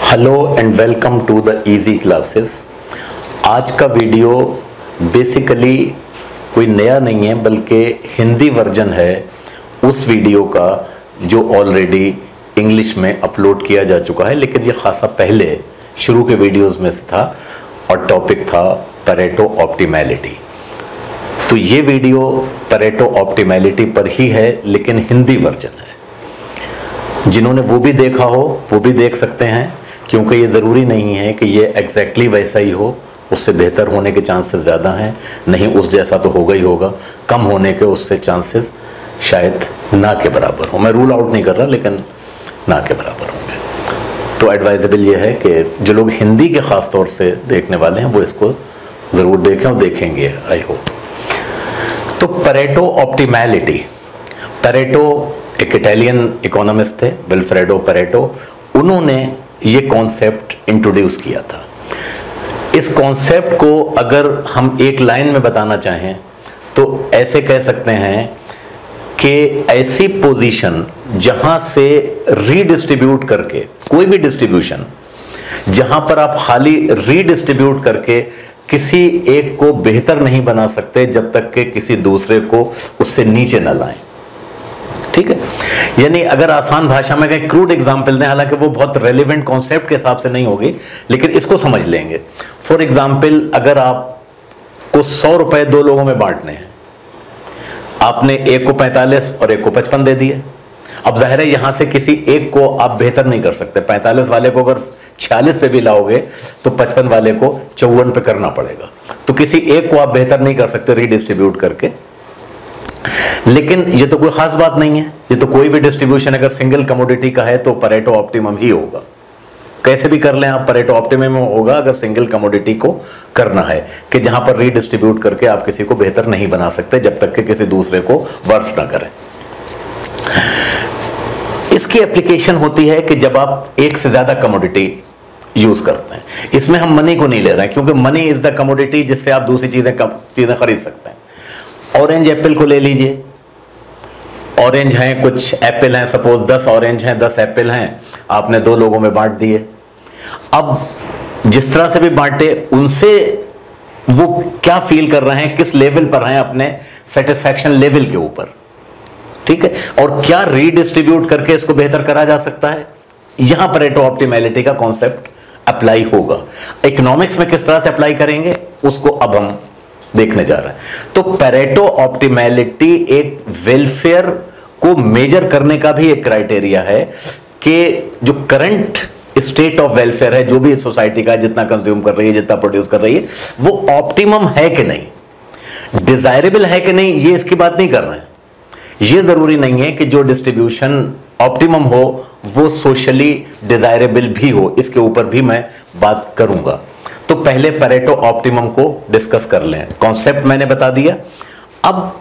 Hello and welcome to the easy classes. आज का video basically कोई नया नहीं है बल्कि हिंदी वर्जन है उस वीडियो का जो ऑलरेडी इंग्लिश में अपलोड किया जा चुका है, लेकिन ये खासा पहले शुरू के वीडियोस में से था और टॉपिक था परेटो ऑप्टिमैलिटी। तो ये वीडियो परेटो ऑप्टिमैलिटी पर ही है लेकिन हिंदी वर्जन है। जिन्होंने वो भी देखा हो वो भी देख सकते हैं, क्योंकि ये ज़रूरी नहीं है कि ये एग्जैक्टली वैसा ही हो, उससे बेहतर होने के चांसेस ज़्यादा हैं। नहीं उस जैसा तो होगा ही होगा, कम होने के उससे चांसेस शायद ना के बराबर हो। मैं रूल आउट नहीं कर रहा, लेकिन ना के बराबर होंगे। तो एडवाइजेबल ये है कि जो लोग हिंदी के ख़ास तौर से देखने वाले हैं वो इसको ज़रूर देखें और देखेंगे, आई होप। तो परेटो ऑप्टिमैलिटी, परेटो एक इटालियन इकोनॉमिस्ट थे, विल्फ्रेडो परेटो, उन्होंने ये कॉन्सेप्ट इंट्रोड्यूस किया था। इस कॉन्सेप्ट को अगर हम एक लाइन में बताना चाहें तो ऐसे कह सकते हैं कि ऐसी पोजीशन जहां से रीडिस्ट्रीब्यूट करके, कोई भी डिस्ट्रीब्यूशन जहां पर आप खाली रीडिस्ट्रीब्यूट करके किसी एक को बेहतर नहीं बना सकते जब तक कि किसी दूसरे को उससे नीचे न लाएं। ठीक है, यानी अगर आसान भाषा में कहें, क्रूड एग्जाम्पल दें, हालांकि वो बहुत रेलिवेंट कॉन्सेप्ट के हिसाब से नहीं होगी लेकिन इसको समझ लेंगे। फॉर एग्जाम्पल, अगर आपको 100 रुपए दो लोगों में बांटने हैं, आपने एक को 45 और एक को 55 दे दिए। अब जाहिर है यहां से किसी एक को आप बेहतर नहीं कर सकते। 45 वाले को अगर 46 पे भी लाओगे तो 55 वाले को 54 पे करना पड़ेगा। तो किसी एक को आप बेहतर नहीं कर सकते रीडिस्ट्रीब्यूट करके। लेकिन ये तो कोई खास बात नहीं है, ये तो कोई भी डिस्ट्रीब्यूशन अगर सिंगल कमोडिटी का है तो परेटो ऑप्टिमम ही होगा। कैसे भी कर लें आप, परेटो ऑप्टिमम होगा अगर सिंगल कमोडिटी को करना है कि जहां पर रीडिस्ट्रीब्यूट करके आप किसी को बेहतर नहीं बना सकते जब तक कि किसी दूसरे को वर्स ना करें। इसकी एप्लीकेशन होती है कि जब आप एक से ज्यादा कमोडिटी यूज करते हैं। इसमें हम मनी को नहीं ले रहे हैं, क्योंकि मनी इज द कमोडिटी जिससे आप दूसरी चीजें खरीद सकते हैं। ऑरेंज एप्पल को ले लीजिए, ऑरेंज हैं, कुछ एप्पल हैं, सपोज 10 ऑरेंज हैं, 10 एप्पल हैं, आपने दो लोगों में बांट दिए। अब जिस तरह से भी बांटे, उनसे वो क्या फील कर रहे हैं, किस लेवल पर हैं अपने सेटिस्फैक्शन लेवल के ऊपर, ठीक है, और क्या रीडिस्ट्रीब्यूट करके इसको बेहतर करा जा सकता है। यहां परेटो ऑप्टिमैलिटी का कॉन्सेप्ट अप्लाई होगा। इकोनॉमिक्स में किस तरह से अप्लाई करेंगे उसको अब हम देखने जा रहे हैं। तो परेटो ऑप्टिमैलिटी एक वेलफेयर को मेजर करने का भी एक क्राइटेरिया है कि जो करंट स्टेट ऑफ वेलफेयर है, जो भी सोसाइटी का जितना कंज्यूम कर रही है, जितना प्रोड्यूस कर रही है, वो ऑप्टिमम है कि नहीं, डिजायरेबल है कि नहीं, ये इसकी बात नहीं कर रहे हैं। ये जरूरी नहीं है कि जो डिस्ट्रीब्यूशन ऑप्टिमम हो वो सोशली डिजायरेबल भी हो, इसके ऊपर भी मैं बात करूंगा। तो पहले परेटो ऑप्टिमम को डिस्कस कर लें। कॉन्सेप्ट मैंने बता दिया। अब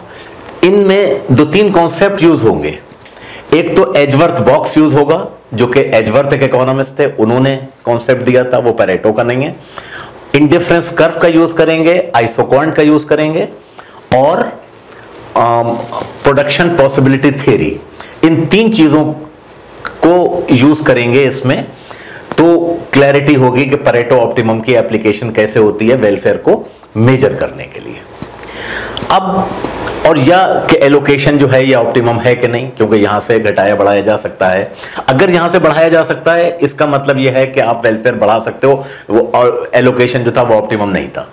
इनमें दो तीन कॉन्सेप्ट यूज होंगे। एक तो एजवर्थ बॉक्स यूज होगा, जो कि एजवर्थ एक इकोनॉमिस्ट थे, उन्होंने कॉन्सेप्ट दिया था, वो परेटो का नहीं है। इंडिफरेंस कर्व का यूज करेंगे, आइसोकॉर्न का यूज करेंगे, और प्रोडक्शन पॉसिबिलिटी थ्योरी, इन तीन चीजों को यूज करेंगे इसमें। तो क्लैरिटी होगी कि परेटो ऑप्टिमम की एप्लीकेशन कैसे होती है वेलफेयर को मेजर करने के लिए। अब और या कि एलोकेशन जो है ये ऑप्टिमम है कि नहीं, क्योंकि यहां से घटाया बढ़ाया जा सकता है। अगर यहां से बढ़ाया जा सकता है, इसका मतलब यह है कि आप वेलफेयर बढ़ा सकते हो, वो एलोकेशन जो था वो ऑप्टिमम नहीं था।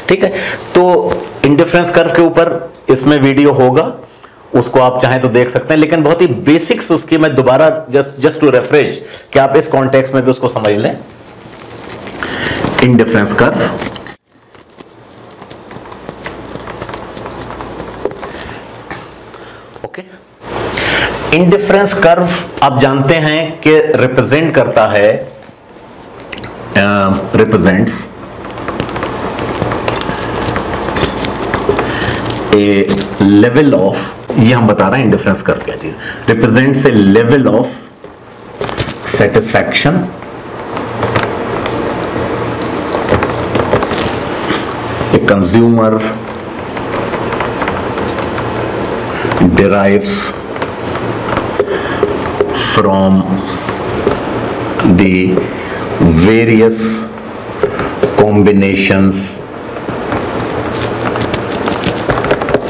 ठीक है, तो इंडिफरेंस कर्व के ऊपर इसमें वीडियो होगा, उसको आप चाहें तो देख सकते हैं, लेकिन बहुत ही बेसिक्स उसकी मैं दोबारा जस्ट टू रिफ्रेश कि आप इस कॉन्टेक्स्ट में भी उसको समझ लें। Indifference curve, okay, indifference curve आप जानते हैं कि रिप्रेजेंट करता है, रिप्रेजेंट्स ए लेवल ऑफ, ये हम बता रहे हैं इंडिफरेंस कर्व क्या चीज, represents A level of satisfaction a consumer derives from the various combinations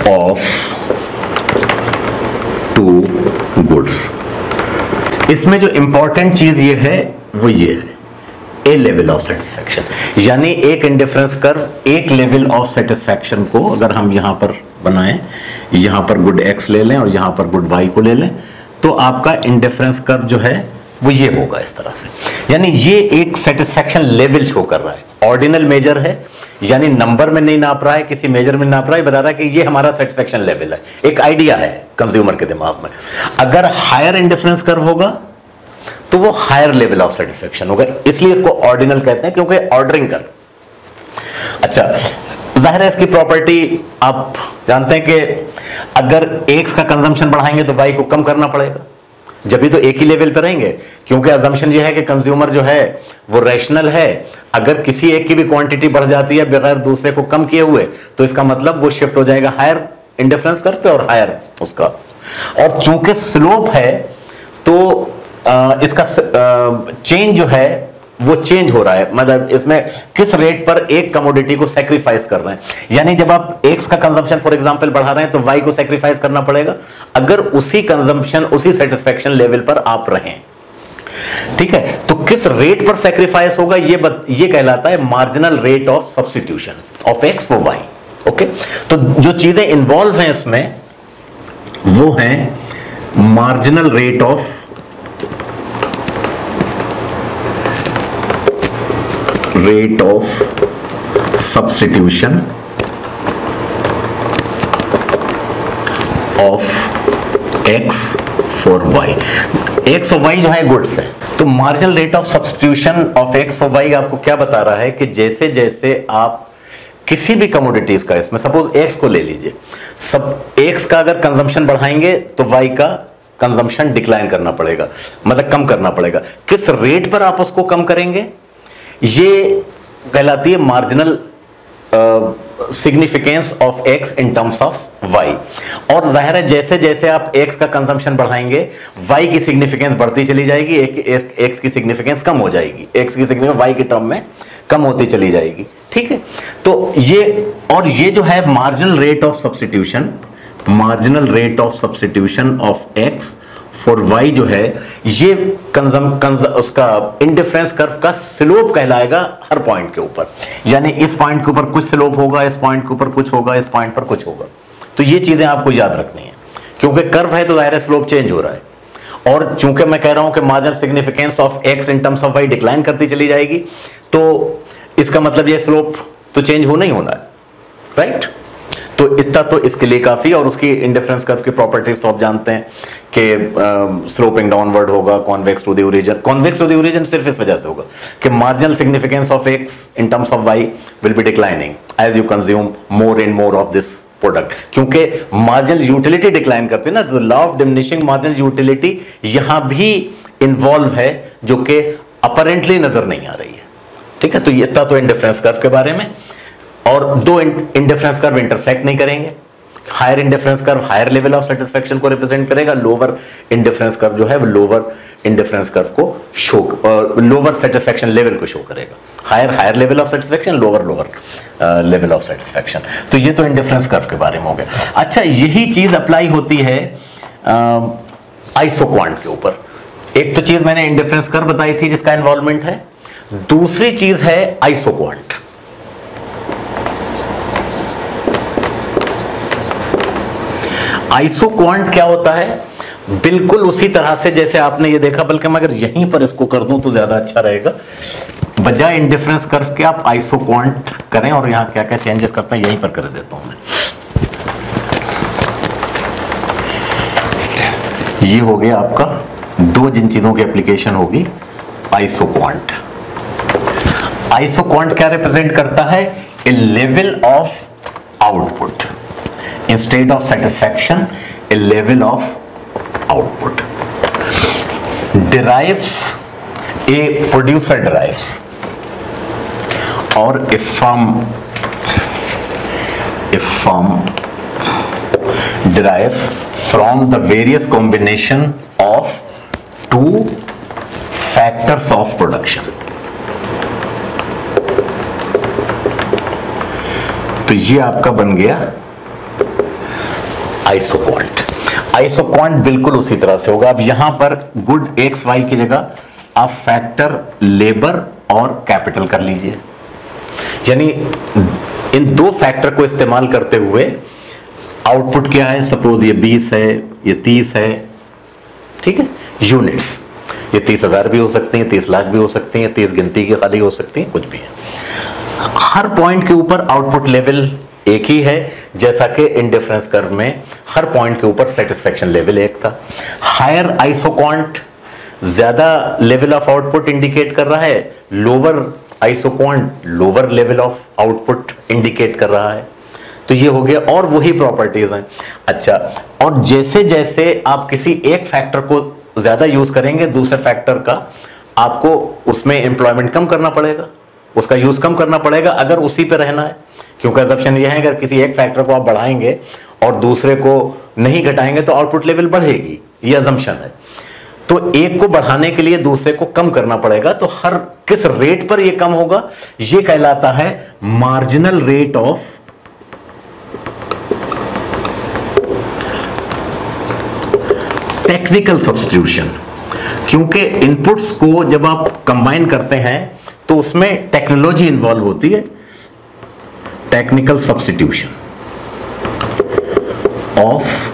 of two goods। इसमें जो इंपॉर्टेंट चीज ये है वो ये है ए लेवल ऑफ सेटिस्फैक्शन, यानी एक इंडिफरेंस कर्व, एक लेवल ऑफ सेटिस्फैक्शन को अगर हम यहां पर बनाएं, यहां पर गुड एक्स ले लें और यहां पर गुड वाई को ले लें, तो आपका इंडिफरेंस कर्व जो है वो ये होगा इस तरह से। यानी ये एक सेटिस्फैक्शन लेवल शो कर रहा है, ऑर्डिनल मेजर है, यानी नंबर में नहीं नाप रहा है, किसी मेजर में नाप रहा है, बता रहा है कि ये हमारा सेटिस्फैक्शन लेवल है, एक आइडिया है कंज्यूमर के दिमाग में। अगर हायर इंडिफरेंस कर्व होगा तो वो हायर लेवल ऑफ सेटिस्फैक्शन होगा, इसलिए इसको ऑर्डिनल कहते हैं, क्योंकि ऑर्डरिंग कर। अच्छा, जाहिर है इसकी प्रॉपर्टी आप जानते हैं कि अगर एक्स का कंजम्पशन बढ़ाएंगे तो वाई को कम करना पड़ेगा, जब भी तो एक ही लेवल पर रहेंगे, क्योंकि अजम्पशन यह है कि कंज्यूमर जो है वो रैशनल है। अगर किसी एक की भी क्वांटिटी बढ़ जाती है बगैर दूसरे को कम किए हुए, तो इसका मतलब वो शिफ्ट हो जाएगा हायर इंडिफरेंस कर्व पे और हायर उसका। और चूंकि स्लोप है तो इसका चेंज जो है वो चेंज हो रहा है, मतलब इसमें किस रेट पर एक कमोडिटी को सैक्रिफाइस कर रहे हैं। यानी जब आप एक्स का कंजम्पशन फॉर एग्जांपल बढ़ा रहे हैं तो वाई को सैक्रिफाइस करना पड़ेगा, अगर उसी कंजम्पशन उसी सेटिस्फैक्शन लेवल पर आप रहें। ठीक है, तो किस रेट पर सैक्रिफाइस होगा ये कहलाता है marginal rate of substitution of X for Y. Okay, तो जो चीजें इन्वॉल्व हैं इसमें वो हैं marginal rate of substitution of x for y। x और y जो है गुड्स है, तो marginal rate of substitution of x for y आपको क्या बता रहा है कि जैसे जैसे आप किसी भी कमोडिटीज का, इसमें सपोज x को ले लीजिए, सब x का अगर कंजम्पशन बढ़ाएंगे तो y का कंजम्पशन डिक्लाइन करना पड़ेगा, मतलब कम करना पड़ेगा। किस रेट पर आप उसको कम करेंगे ये कहलाती है marginal significance of X in terms of Y. और जाहिर है जैसे जैसे आप एक्स का कंजम्पशन बढ़ाएंगे वाई की सिग्निफिकेंस बढ़ती चली जाएगी, एक्स की सिग्निफिकेंस कम हो जाएगी, एक्स की सिग्निफिकेंस वाई के टर्म में कम होती चली जाएगी। ठीक है, तो ये जो है marginal rate of substitution, marginal rate of substitution of X for Y जो है ये उसका इंडिफरेंस कर्व का स्लोप कहलाएगा हर पॉइंट के ऊपर। यानी इस पॉइंट के ऊपर कुछ स्लोप होगा, इस पॉइंट के ऊपर कुछ होगा, इस पॉइंट पर कुछ होगा। तो ये चीजें आपको याद रखनी है, क्योंकि कर्व है तो दायरा स्लोप चेंज हो रहा है। और चूंकि मैं कह रहा हूं कि marginal significance of X in terms of Y decline करती चली जाएगी, तो इसका मतलब ये स्लोप तो चेंज होना ही होना है, राइट। तो इतना तो इसके लिए काफी। और उसकी इंडिफरेंस कर्व की प्रॉपर्टीज तो आप जानते हैं कि स्लोपिंग डाउनवर्ड होगा, convex to the origin. Convex to the origin सिर्फ इस वजह से होगा कि marginal significance of X in terms of Y will be declining as you consume more and more of this product, क्योंकि मार्जिनल यूटिलिटी डिक्लाइन करती है ना, तो law of diminishing marginal utility यहां भी इन्वॉल्व है, जो कि अपरेंटली नजर नहीं आ रही है। ठीक है, तो इतना तो इंडिफरेंस कर्व के बारे में। और दो इंडिफरेंस कर्व इंटरसेक्ट नहीं करेंगे। Higher indifference curve higher level of satisfaction को रिप्रेजेंट करेगा, लोअर इंडिफरेंस कर्व जो है वो लोअर इंडिफरेंस कर्व को शो, लोअर सेटिस्फैक्शन लेवल को शो करेगा। Higher level of satisfaction, lower level of satisfaction. तो ये तो इंडिफरेंस कर्व के बारे में हो गया। अच्छा, यही चीज अप्लाई होती है आइसोक्वांट के ऊपर। एक तो चीज मैंने इंडिफरेंस कर्व बताई थी जिसका इन्वॉल्वमेंट है, दूसरी चीज है आइसोक्वांट। आइसोक्वांट क्या होता है? बिल्कुल उसी तरह से जैसे आपने ये देखा, बल्कि मैं अगर यहीं पर इसको कर दूं तो ज्यादा अच्छा रहेगा। बजाय इंडिफरेंस कर्व के आप आइसोक्वांट करें, और यहां क्या क्या चेंजेस करते हैं यहीं पर कर देता हूं मैं। ये हो गया आपका दो जिन चीजों की एप्लीकेशन होगी आइसोक्वांट। आइसोक्वांट क्या रिप्रेजेंट करता है? A level of output instead of satisfaction, a level of output derives, a producer derives, or a firm derives from the various combination of two factors of production, तो ये आपका बन गया isoquant. Isoquant बिल्कुल उसी तरह से होगा। अब यहां पर गुड एक्स वाई की जगह आप फैक्टर लेबर और कैपिटल कर लीजिए, यानी इन दो फैक्टर को इस्तेमाल करते हुए आउटपुट क्या है, सपोज ये 20 है, ये 30 है, ठीक है, यूनिट्स। ये 30,000 भी हो सकती हैं, 30 लाख भी हो सकती हैं, 30 गिनती की खाली हो सकती हैं, कुछ भी है। हर पॉइंट के ऊपर आउटपुट लेवल एक ही है, जैसा कि इंडिफरेंस कर्व में हर पॉइंट के ऊपर सेटिस्फेक्शन लेवल एक था। हायर आइसोक्वांट ज्यादा लेवल ऑफ आउटपुट इंडिकेट कर रहा है, lower isoquant lower level of output indicate कर रहा है। तो ये हो गया, और वही प्रॉपर्टीज हैं। अच्छा, और जैसे जैसे आप किसी एक फैक्टर को ज्यादा यूज करेंगे, दूसरे फैक्टर का आपको उसमें एम्प्लॉयमेंट कम करना पड़ेगा, उसका यूज कम करना पड़ेगा अगर उसी पे रहना है। क्योंकि असम्पशन यह है अगर किसी एक फैक्टर को आप बढ़ाएंगे और दूसरे को नहीं घटाएंगे तो आउटपुट लेवल बढ़ेगी, ये असम्पशन है। तो एक को बढ़ाने के लिए दूसरे को कम करना पड़ेगा। तो हर किस रेट पर यह कम होगा, यह कहलाता है marginal rate of technical substitution. क्योंकि इनपुट्स को जब आप कंबाइन करते हैं तो उसमें टेक्नोलॉजी इन्वॉल्व होती है। Technical substitution of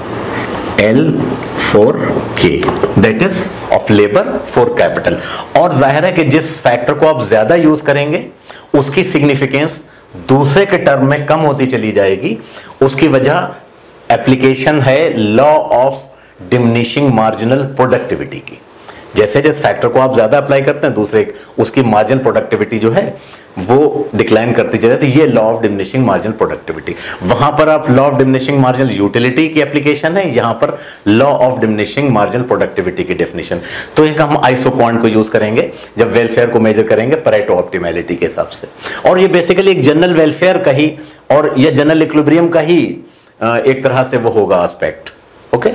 L for K, that is of labour for capital. और जाहिर है कि जिस फैक्टर को आप ज्यादा यूज करेंगे उसकी सिग्निफिकेंस दूसरे के टर्म में कम होती चली जाएगी। उसकी वजह एप्लीकेशन है law of diminishing marginal productivity की। जैसे जिस फैक्टर को आप ज्यादा अप्लाई करते हैं दूसरे, उसकी मार्जिनल प्रोडक्टिविटी जो है वो डिक्लाइन करती चली जाती है। ये law of diminishing marginal productivity. वहां पर आप law of diminishing marginal utility की एप्लीकेशन है, यहां पर law of diminishing marginal productivity की डेफिनेशन। तो एक हम आइसोक्वांट को यूज करेंगे जब वेलफेयर को मेजर करेंगे परेटो ऑप्टिमैलिटी के हिसाब से। और ये बेसिकली एक जनरल वेलफेयर का ही और ये जनरल इक्विलिब्रियम का ही एक तरह से वो होगा एस्पेक्ट। ओके,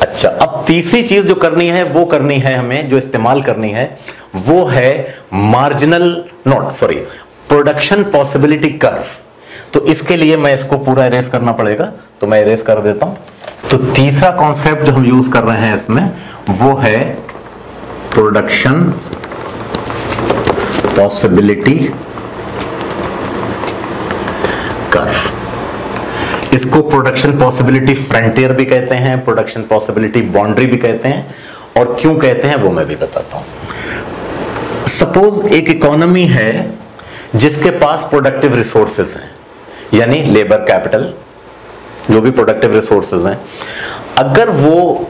अच्छा, अब तीसरी चीज जो करनी है वो करनी है हमें, जो इस्तेमाल करनी है वो है प्रोडक्शन पॉसिबिलिटी कर्व। तो इसके लिए मैं इसको पूरा इरेज करना पड़ेगा, तो मैं इरेज कर देता हूं। तो तीसरा कॉन्सेप्ट जो हम यूज कर रहे हैं इसमें वो है प्रोडक्शन पॉसिबिलिटी कर्व। इसको प्रोडक्शन पॉसिबिलिटी फ्रंटियर भी कहते हैं, प्रोडक्शन पॉसिबिलिटी बाउंड्री भी कहते हैं, और क्यों कहते हैं वो मैं भी बताता हूं। सपोज एक इकोनॉमी है जिसके पास प्रोडक्टिव रिसोर्सेज हैं, यानी लेबर कैपिटल, जो भी प्रोडक्टिव रिसोर्सेज हैं, अगर वो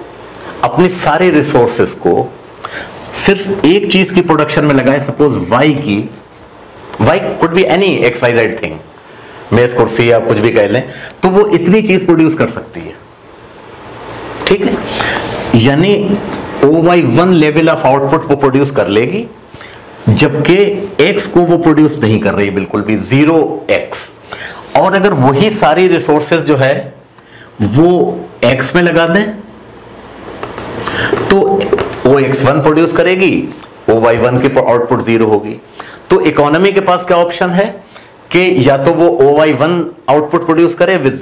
अपनी सारी रिसोर्सेज को सिर्फ एक चीज की प्रोडक्शन में लगाए, सपोज वाई की, Y could be any XYZ thing, मेज कुर्सी आप कुछ भी कह लें, तो वो इतनी चीज प्रोड्यूस कर सकती है, ठीक है। यानी OY1 लेवल ऑफ आउटपुट वो प्रोड्यूस कर लेगी, जबकि X को वो प्रोड्यूस नहीं कर रही बिल्कुल भी, 0X। और अगर वही सारी रिसोर्सेज जो है वो X में लगा दें तो OX1 प्रोड्यूस करेगी, OY1 की आउटपुट 0 होगी। तो इकोनॉमी के पास क्या ऑप्शन है कि या तो वो OY1 आउटपुट प्रोड्यूस करे with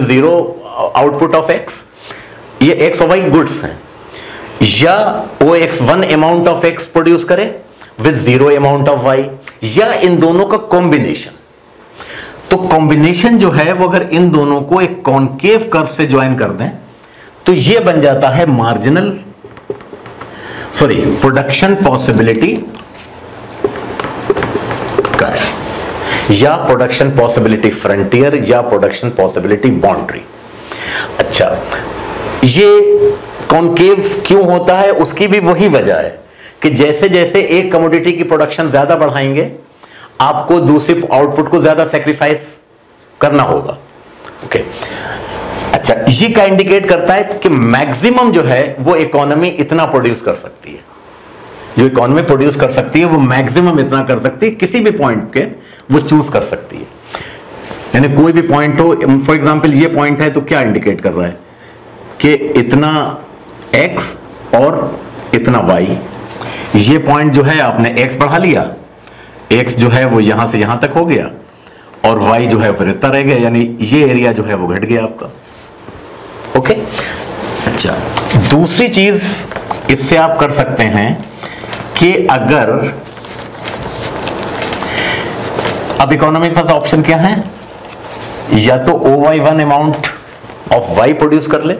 zero output of X, ये X और Y गुड्स हैं, या OX1 amount of X produce करे विद 0 अमाउंट ऑफ Y, या इन दोनों का कॉम्बिनेशन। तो कॉम्बिनेशन जो है वो अगर इन दोनों को एक कॉनकेव कर्व से ज्वाइन कर दें तो ये बन जाता है प्रोडक्शन पॉसिबिलिटी कर्व, या प्रोडक्शन पॉसिबिलिटी फ्रंटियर, या प्रोडक्शन पॉसिबिलिटी बाउंड्री। अच्छा, ये कॉनकेव क्यों होता है, उसकी भी वही वजह है कि जैसे जैसे एक कमोडिटी की प्रोडक्शन ज्यादा बढ़ाएंगे आपको दूसरे आउटपुट को ज्यादा सैक्रिफाइस करना होगा। ओके, अच्छा, ये क्या इंडिकेट करता है कि मैक्सिमम जो है वो इकोनॉमी इतना प्रोड्यूस कर सकती है, जो इकोनॉमी प्रोड्यूस कर सकती है वो मैक्सिमम इतना कर सकती है, किसी भी पॉइंट के वो चूज कर सकती है। यानी कोई भी पॉइंट हो, फॉर एग्जांपल ये पॉइंट है तो क्या इंडिकेट कर रहा है कि इतना X और इतना Y। ये पॉइंट जो है आपने X बढ़ा लिया, x जो है वो यहां से यहां तक हो गया और y जो है वो इतना रह गया, यानी ये एरिया जो है वो घट गया आपका। ओके, अच्छा, दूसरी चीज इससे आप कर सकते हैं कि अगर अब इकोनॉमी के पास ऑप्शन क्या है, या तो OY1 amount of y produce कर ले,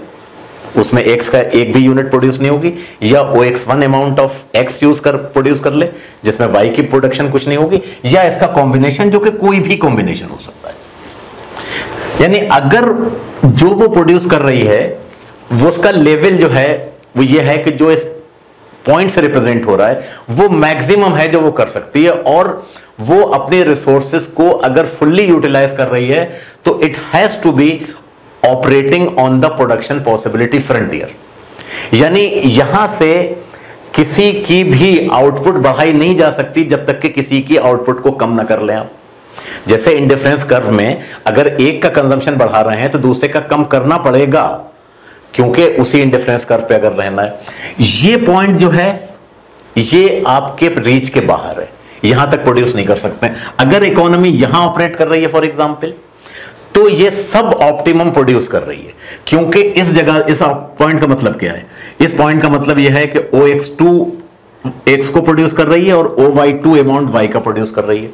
उसमें x का एक भी यूनिट प्रोड्यूस नहीं होगी, या OX1 amount of x use कर प्रोड्यूस कर ले जिसमें y की प्रोडक्शन कुछ नहीं होगी, या इसका कॉम्बिनेशन, जो कि कोई भी कॉम्बिनेशन हो सकता है। यानी अगर जो वो प्रोड्यूस कर रही है वो उसका लेवल जो है वो ये है कि जो इस पॉइंट से रिप्रेजेंट हो रहा है वो मैक्सिमम है जो वो कर सकती है, और वो अपने रिसोर्सेस को अगर फुल्ली यूटिलाइज कर रही है तो it has to be operating on the production possibility frontier. यानी यहां से किसी की भी आउटपुट बढ़ाई नहीं जा सकती जब तक कि किसी की आउटपुट को कम ना कर लें आप। जैसे इंडिफरेंस कर्व में अगर एक का कंजम्पशन बढ़ा रहे हैं तो दूसरे का कम करना पड़ेगा, क्योंकि उसी इंडिफरेंस कर्व पे अगर रहना है। ये पॉइंट जो है ये आपके रीच के बाहर है, यहां तक प्रोड्यूस नहीं कर सकते। अगर इकोनॉमी यहां ऑपरेट कर रही है फॉर एग्जांपल, तो ये सब ऑप्टिमम प्रोड्यूस कर रही है, क्योंकि इस जगह इस पॉइंट का मतलब क्या है, इस पॉइंट का मतलब यह है कि OX2 X को प्रोड्यूस कर रही है और OY2 अमाउंट Y का प्रोड्यूस कर रही है।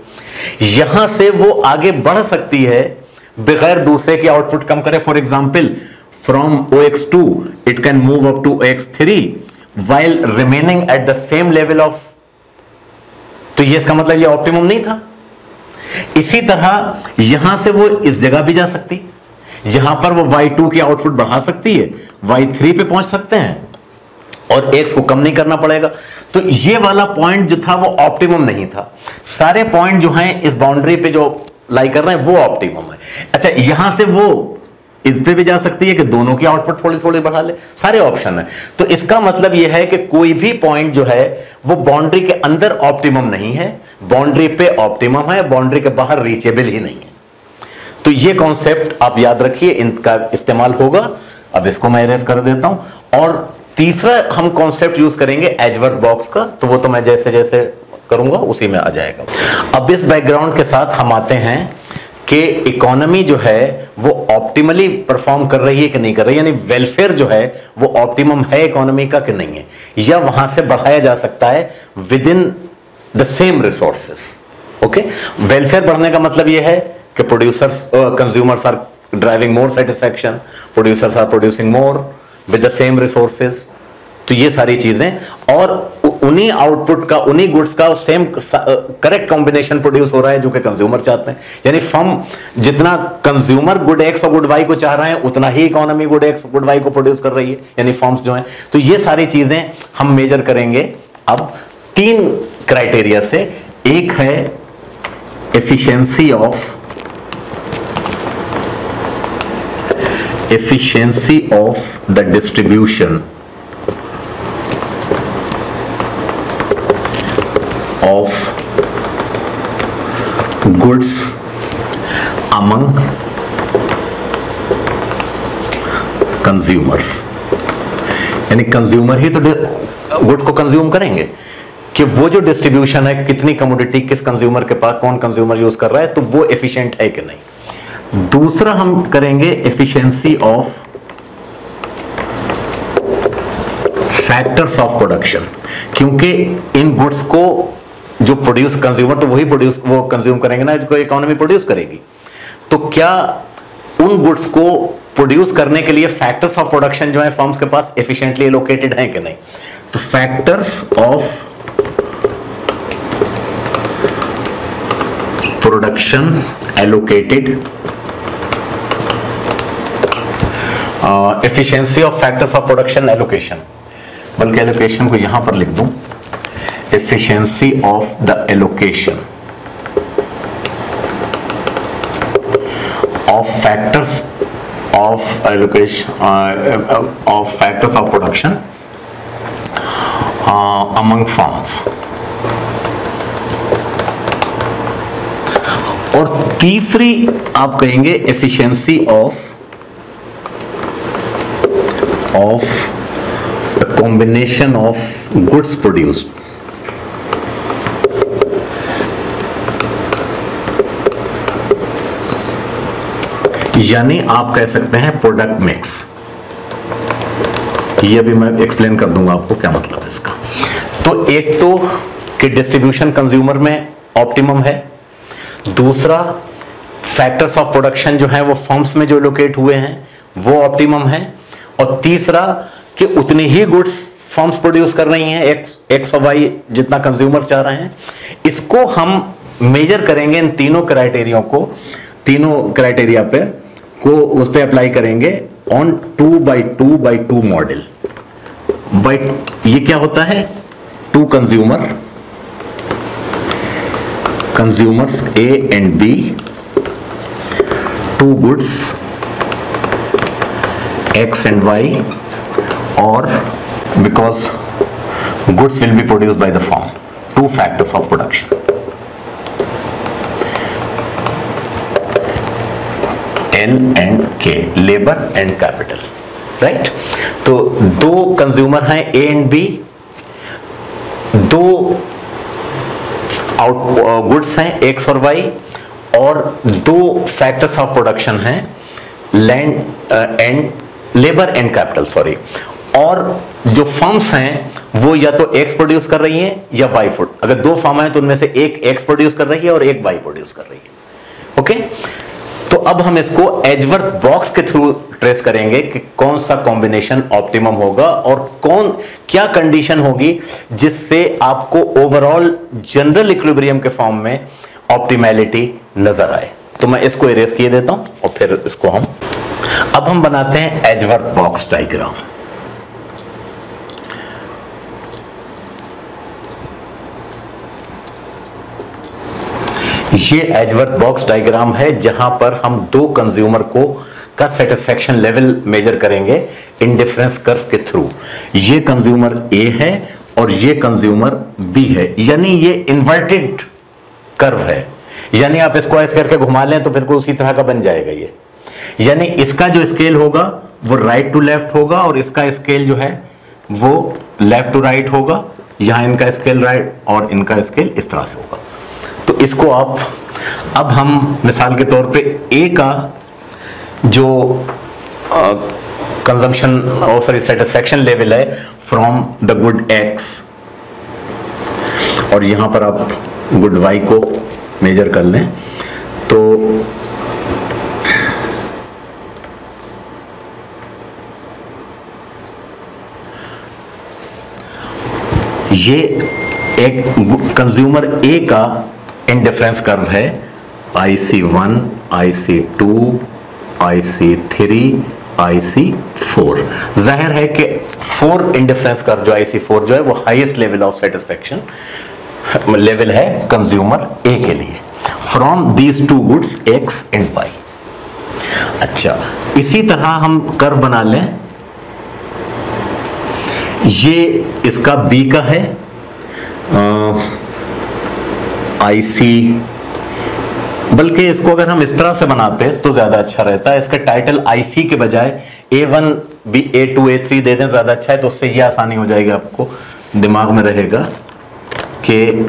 यहां से वो आगे बढ़ सकती है बगैर दूसरे की आउटपुट कम करे। For example from OX2 it can move up to OX3 while remaining at the same level of, तो ये इसका मतलब ये ऑप्टिमम नहीं था। इसी तरह यहां से वो इस जगह भी जा सकती, जहां पर वो Y2 की आउटपुट बढ़ा सकती है, Y3 पे पहुंच सकते हैं और X को कम नहीं करना पड़ेगा। तो ये वाला पॉइंट जो था वो ऑप्टिमम नहीं था। सारे पॉइंट जो हैं इस बाउंड्री पे जो लाई कर रहे हैं वो ऑप्टिमम है। अच्छा, यहां से वो इस पे भी जा सकती है कि दोनों की आउटपुट थोड़ी थोड़ी बढ़ा ले, सारे ऑप्शन है। तो इसका मतलब यह है कि कोई भी पॉइंट जो है वो बाउंड्री के अंदर ऑप्टिमम नहीं है, बाउंड्री पे ऑप्टिमम है, बाउंड्री के बाहर रीचेबल ही नहीं है। तो ये कॉन्सेप्ट आप याद रखिए, इनका इस्तेमाल होगा। अब इसको मैं इरेज कर देता हूं। और तीसरा हम कॉन्सेप्ट यूज करेंगे एजवर्थ बॉक्स का, तो वो तो मैं जैसे जैसे करूंगा उसी में आ जाएगा। अब इस बैकग्राउंड के साथ हम आते हैं कि इकोनॉमी जो है वो ऑप्टिमली परफॉर्म कर रही है कि नहीं कर रही है, यानी वेलफेयर जो है वो ऑप्टिमम है इकोनॉमी का कि नहीं है, या वहां से बढ़ाया जा सकता है within the same resources. Okay, welfare बढ़ने का मतलब ये है कि producers consumers are driving more satisfaction, producers are producing more with the same resources. तो ये सारी चीजें, और उन्हीं आउटपुट का, उन्हीं गुड्स का सेम करेक्ट कॉम्बिनेशन प्रोड्यूस हो रहा है जो कि कंज्यूमर चाहते हैं। यानी फर्म जितना कंज्यूमर गुड एक्स और गुड वाई को चाह रहे हैं उतना ही economy good X good Y को प्रोड्यूस कर रही है, यानी फर्म्स जो हैं। तो ये सारी चीजें हम मेजर करेंगे अब 3 क्राइटेरिया से। एक है efficiency of the distribution of goods among consumers, यानी कंज्यूमर ही तो गुड्स को कंज्यूम करेंगे, कि वो जो डिस्ट्रीब्यूशन है, कितनी कमोडिटी किस कंज्यूमर के पास, कौन कंज्यूमर यूज कर रहा है, तो वो एफिशिएंट है कि नहीं। दूसरा हम करेंगे efficiency of factors of production, क्योंकि इन गुड्स को जो प्रोड्यूस कंज्यूमर तो वो कंज्यूम करेंगे ना जो इकोनॉमी प्रोड्यूस करेगी। तो क्या उन गुड्स को प्रोड्यूस करने के लिए फैक्टर्स ऑफ प्रोडक्शन जो है फर्म्स के पास एफिशिएंटली एलोकेटेड हैं कि नहीं। तो factors of production allocated, efficiency of factors of production allocation, बल्कि एलोकेशन को यहां पर लिख दूं, efficiency of the allocation of factors of production among firms। और तीसरी आप कहेंगे efficiency of the combination of goods produced यानी आप कह सकते हैं प्रोडक्ट मिक्स। ये अभी मैं एक्सप्लेन कर दूंगा आपको क्या मतलब है इसका। तो एक तो कि डिस्ट्रीब्यूशन कंज्यूमर में ऑप्टिमम है, दूसरा फैक्टर्स ऑफ प्रोडक्शन जो है वो फर्म्स में जो लोकेट हुए हैं वो ऑप्टिमम है, और तीसरा कि उतनी ही गुड्स फर्म्स प्रोड्यूस कर रही हैं, एक्स और वाई जितना कंज्यूमर चाह रहे हैं। इसको हम मेजर करेंगे इन तीनों क्राइटेरिया पे को उस पे अप्लाई करेंगे ऑन 2x2x2 मॉडल। ये क्या होता है? Two consumers A and B, two goods X and Y, or because goods will be produced by the firm, two factors of production, L and K, labor and capital, right? तो दो consumer हैं A and B, दो goods हैं X और Y, और दो factors of production हैं land and labour and capital, sorry. और जो फर्म्स हैं वो या तो X प्रोड्यूस कर रही हैं या Y अगर दो फर्म हैं तो उनमें से एक X प्रोड्यूस कर रही है और एक Y प्रोड्यूस कर रही है। ओके, तो अब हम इसको एजवर्थ बॉक्स के थ्रू ट्रेस करेंगे कि कौन सा कॉम्बिनेशन ऑप्टिमम होगा और क्या कंडीशन होगी जिससे आपको ओवरऑल जनरल इक्विलिब्रियम के फॉर्म में ऑप्टिमैलिटी नजर आए। तो मैं इसको इरेज किए देता हूं और फिर इसको अब हम बनाते हैं एजवर्थ बॉक्स डायग्राम। ये एजवर्थ बॉक्स डायग्राम है जहां पर हम दो कंज्यूमर का सेटिस्फेक्शन लेवल मेजर करेंगे इंडिफरेंस कर्व के थ्रू। ये कंज्यूमर A है और ये कंज्यूमर B है, यानी ये इन्वर्टेड कर्व है, यानी आप इसको ऐसे करके घुमा लें तो फिर को उसी तरह का बन जाएगा ये। यानी इसका जो स्केल होगा वो राइट टू लेफ्ट होगा और इसका स्केल जो है वो लेफ्ट टू राइट होगा। यहां इनका स्केल राइट और इनका स्केल इस तरह से होगा। तो इसको अब हम मिसाल के तौर पे A का जो कंजम्पशन सॉरी सेटिस्फेक्शन लेवल है फ्रॉम द गुड X, और यहां पर आप गुड Y को मेजर कर लें तो ये एक कंज्यूमर A का इंडिफरेंस कर्व है IC1, IC2, IC3, IC4। जाहिर है कि 4 इंडिफरेंस कर्व जो IC4 जो है वो highest level of satisfaction level है कंज्यूमर A के लिए from these two goods X and Y। अच्छा, इसी तरह हम कर्व बना लें। ये इसका B का है IC, बल्कि इसको अगर हम इस तरह से बनाते तो ज्यादा अच्छा रहता है। इसका टाइटल IC के बजाय A1, A2, A3 दे दें ज्यादा अच्छा है, तो उससे ये आसानी हो जाएगी, आपको दिमाग में रहेगा कि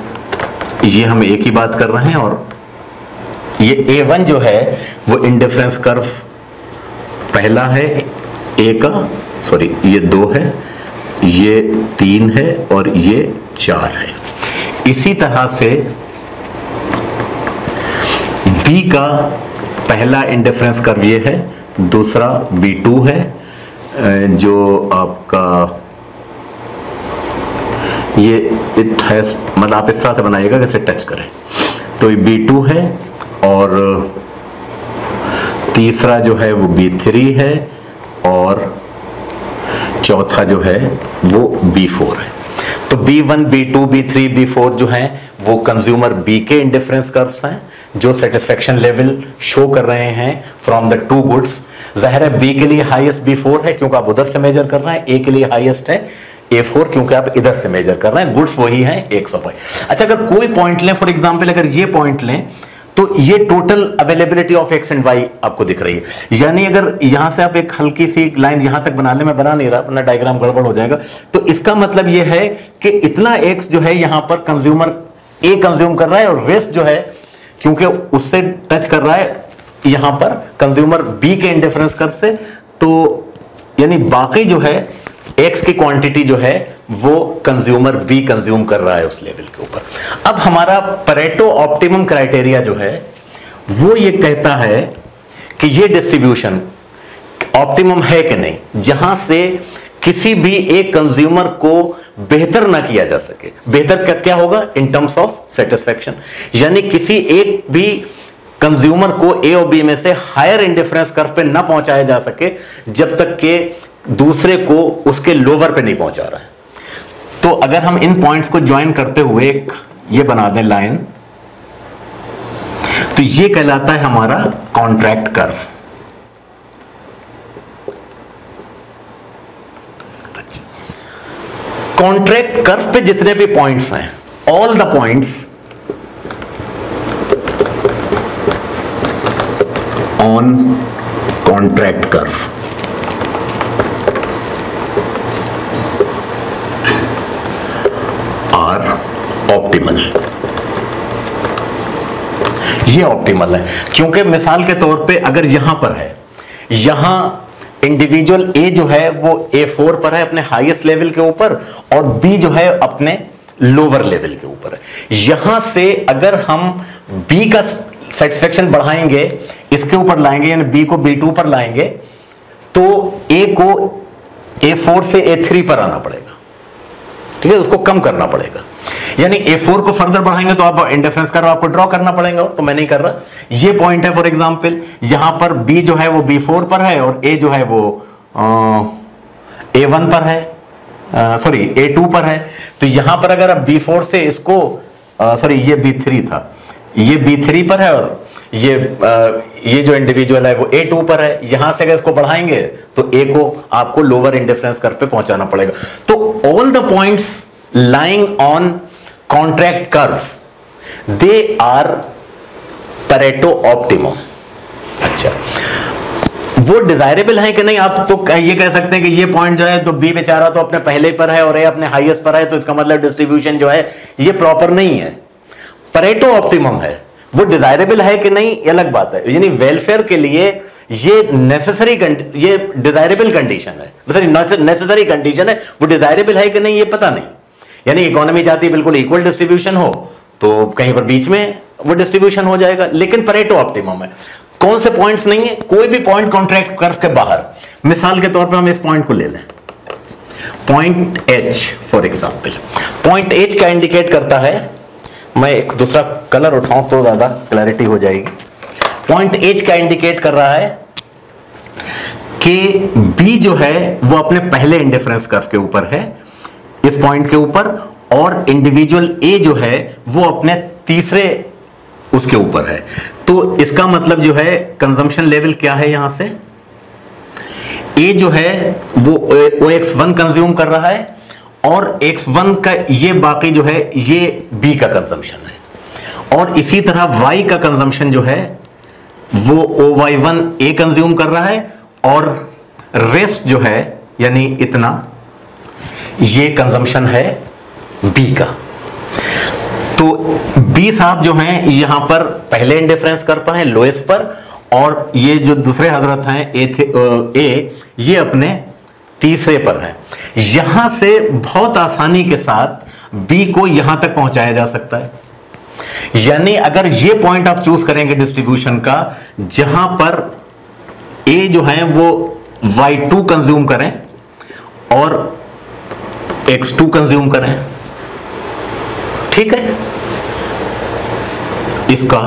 ये हम एक ही बात कर रहे हैं। और ये A1 जो है वो इंडिफरेंस कर्व पहला है A का, सॉरी ये 2 है, ये 3 है और ये 4 है। इसी तरह से B का पहला इंडिफरेंस कर्व ये है, दूसरा B2 है जो आपका ये इट हैज, मतलब आप इस तरह से बनाइएगा जैसे टच करें, तो ये B2 है और तीसरा जो है वो B3 है और चौथा जो है वो B4 है। तो B1, B2, B3, B4 जो हैं वो कंज्यूमर B के इंडिफरेंस कर्व्स हैं जो सेटिस्फेक्शन लेवल शो कर रहे हैं फ्रॉम द टू गुड्स। जाहिर है B के लिए हाईएस्ट B4 है क्योंकि आप उधर से मेजर कर रहे हैं, A के लिए हाईएस्ट है A4 क्योंकि आप इधर से मेजर कर रहे हैं, गुड्स वही हैं X और Y। अच्छा, अगर कोई पॉइंट लें, फॉर एग्जांपल अगर ये पॉइंट लें तो ये total availability of X and Y आपको दिख रही है। यानी अगर यहां से आप एक हल्की सी लाइन यहां तक बना ले, मैं बना नहीं रहा वरना डायग्राम गड़बड़ हो जाएगा, तो इसका मतलब ये है कि इतना X जो है यहां पर कंज्यूमर A कंज्यूम कर रहा है और वेस्ट जो है क्योंकि उससे टच कर रहा है यहां पर कंज्यूमर बी के इंडिफरेंस कर्व से, तो यानी बाकी जो है एक्स की क्वांटिटी जो है वो कंज्यूमर बी कंज्यूम कर रहा है उस लेवल के ऊपर। अब हमारा परेटो ऑप्टिमम क्राइटेरिया जो है वो ये कहता है कि ये डिस्ट्रीब्यूशन ऑप्टिमम है कि नहीं, जहां से किसी भी एक कंज्यूमर को बेहतर ना किया जा सके। बेहतर क्या होगा? इन टर्म्स ऑफ सेटिस्फैक्शन, यानी किसी एक भी कंज्यूमर को ए और बी में से हायर इंडिफरेंस कर्व पे ना पहुंचाया जा सके जब तक के दूसरे को उसके लोअर पे नहीं पहुंचा रहा है। तो अगर हम इन पॉइंट्स को ज्वाइन करते हुए एक ये बना दें लाइन, तो ये कहलाता है हमारा कॉन्ट्रैक्ट कर्व। कॉन्ट्रैक्ट कर्व पे जितने भी पॉइंट्स हैं, all the points on contract curve are optimal. ये ऑप्टिमल है क्योंकि मिसाल के तौर पे अगर यहां पर है, यहां इंडिविजुअल ए जो है वो A4 पर है अपने हाईएस्ट लेवल के ऊपर, और बी जो है अपने लोअर लेवल के ऊपर है। यहां से अगर हम बी का सेटिस्फेक्शन बढ़ाएंगे, इसके ऊपर लाएंगे, यानी बी को B2 पर लाएंगे, तो ए को A4 से A3 पर आना पड़ेगा। ठीक है, उसको कम करना पड़ेगा। यानी A4 को फर्दर बढ़ाएंगे तो आप इंडिफरेंस कर्व आपको ड्रॉ करना पड़ेगा, तो मैं नहीं कर रहा। ये पॉइंट है फॉर एग्जांपल, यहां पर B जो है वो B4 पर है और A जो है वो A1 पर है, सॉरी A2 पर है। तो यहां पर अगर आप B4 से इसको सॉरी ये B3 था, ये B3 पर है और ये जो इंडिविजुअल है वो A2 पर है। यहां से अगर इसको बढ़ाएंगे तो A को आपको लोअर इंडिफरेंस कर्व पे पहुंचाना पड़ेगा। तो all the points lying on contract curve they are Pareto optimum. अच्छा, वो डिजायरेबल है कि नहीं? आप तो ये कह सकते हैं कि ये पॉइंट जो है तो बी बेचारा तो अपने पहले पर है और ए अपने हाईएस्ट पर है, तो इसका मतलब डिस्ट्रीब्यूशन जो है ये प्रॉपर नहीं है। परेटो ऑप्टिमम है, वो डिजायरेबल है कि नहीं ये अलग बात है। यानी वेलफेयर के लिए ये नेसेसरी, ये डिजायरेबल कंडीशन है, सॉरी नेसेसरी कंडीशन है। वो डिजायरेबल है कि नहीं ये पता नहीं। यानी इकोनॉमी चाहती है बिल्कुल इक्वल डिस्ट्रीब्यूशन हो, तो कहीं पर बीच में वो डिस्ट्रीब्यूशन हो जाएगा, लेकिन परेटो ऑप्टिमम है। कौन से पॉइंट्स नहीं है? कोई भी पॉइंट कॉन्ट्रैक्ट कर्व के बाहर। मिसाल के तौर पर हम इस पॉइंट को ले लें, point H for example. Point H क्या इंडिकेट करता है? मैं एक दूसरा कलर उठाऊं तो ज्यादा क्लैरिटी हो जाएगी। पॉइंट H क्या इंडिकेट कर रहा है कि B जो है वो अपने पहले इंडिफरेंस कर्व के ऊपर है, इस पॉइंट के ऊपर, और इंडिविजुअल A जो है वो अपने तीसरे उसके ऊपर है। तो इसका मतलब जो है कंजम्पशन लेवल क्या है? यहां से A जो है वो OX1 कंज्यूम कर रहा है, और X1 का ये बाकी जो है ये B का कंजम्पशन है, और इसी तरह Y का कंजम्पशन जो है वो OY1 A कंज्यूम कर रहा है, और रेस्ट जो है यानी इतना ये कंजम्पशन है B का। तो B साहब जो हैं यहां पर पहले इंडिफरेंस कर्व पर हैं, लोएस्ट पर, और ये जो दूसरे हजरत हैं A ये अपने तीसरे पर हैं। यहां से बहुत आसानी के साथ B को यहां तक पहुंचाया जा सकता है। यानी अगर ये पॉइंट आप चूज करेंगे डिस्ट्रीब्यूशन का जहां पर A जो है वो Y2 कंज्यूम करें और X2 कंज्यूम करें, ठीक है, इसका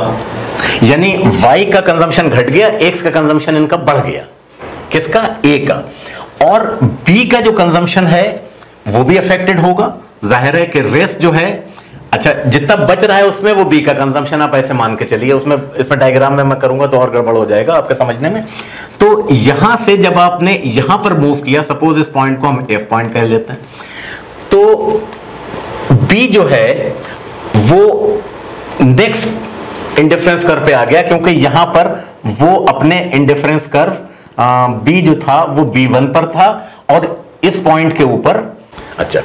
यानी Y का कंजम्पशन घट गया, X का कंजम्पशन इनका बढ़ गया। किसका? A का। और B का जो कंजम्पशन है वो भी अफेक्टेड होगा। जाहिर है कि रेस्ट जो है, अच्छा जितना बच रहा है उसमें वो B का कंजम्पशन आप ऐसे मान के चलिए। उसमें इसमें डायग्राम में मैं करूंगा तो और गड़बड़ हो जाएगा आपके समझने में। तो यहां से जब आपने यहां पर मूव किया, सपोज इस पॉइंट को हम F पॉइंट कह लेते हैं, तो B जो है वो नेक्स्ट इंडिफरेंस कर्व पे आ गया, क्योंकि यहां पर वो अपने इंडिफरेंस कर्व B जो था वो B1 पर था, और इस पॉइंट के ऊपर अच्छा,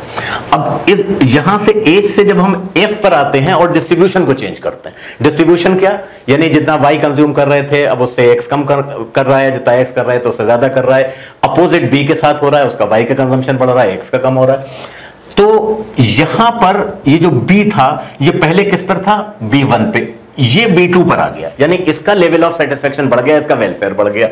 अब इस यहां से एच से जब हम एफ पर आते हैं और डिस्ट्रीब्यूशन को चेंज करते हैं, डिस्ट्रीब्यूशन क्या, यानी जितना वाई कंज्यूम कर रहे थे अब उससे एक्स कम कर रहा है, जितना एक्स कर रहा है तो उससे ज्यादा कर रहा है, अपोजिट बी के साथ हो रहा है, उसका वाई का कंजम्पशन बढ़ रहा है, एक्स का कम हो रहा है। तो यहां पर ये जो बी था ये पहले किस पर था, B1 पे, ये B2 पर आ गया, यानी इसका लेवल ऑफ सेटिस्फेक्शन बढ़ गया, इसका वेलफेयर बढ़ गया।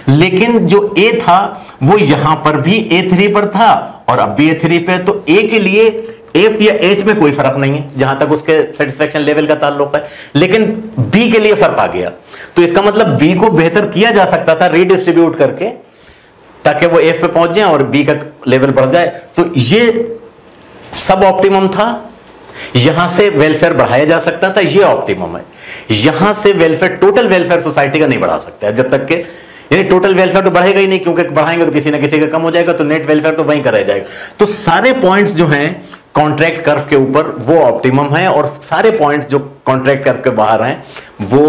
लेकिन जो A था वो यहां पर भी A3 पर था और अब भी A3 पे, तो A के लिए F या H में कोई फर्क नहीं है जहां तक उसके सेटिस्फेक्शन लेवल का ताल्लुक है, लेकिन B के लिए फर्क आ गया। तो इसका मतलब B को बेहतर किया जा सकता था रीडिस्ट्रीब्यूट करके, ताकि वो F पे पहुंच जाए और B का लेवल बढ़ जाए। तो ये सब ऑप्टिमम था, यहां से वेलफेयर बढ़ाया जा सकता था, ये ऑप्टिमम है। यहां से वेलफेयर, टोटल वेलफेयर सोसाइटी का नहीं बढ़ा सकते जब तक के, यानी टोटल वेलफेयर तो बढ़ेगा ही नहीं, क्योंकि बढ़ाएंगे तो किसी ना किसी का कम हो जाएगा, तो नेट वेलफेयर तो वहीं का रह जाएगा। तो सारे पॉइंट्स जो हैं कॉन्ट्रैक्ट कर्व के ऊपर वो ऑप्टिमम है, और सारे पॉइंट्स जो कॉन्ट्रैक्ट कर्व के बाहर हैं वो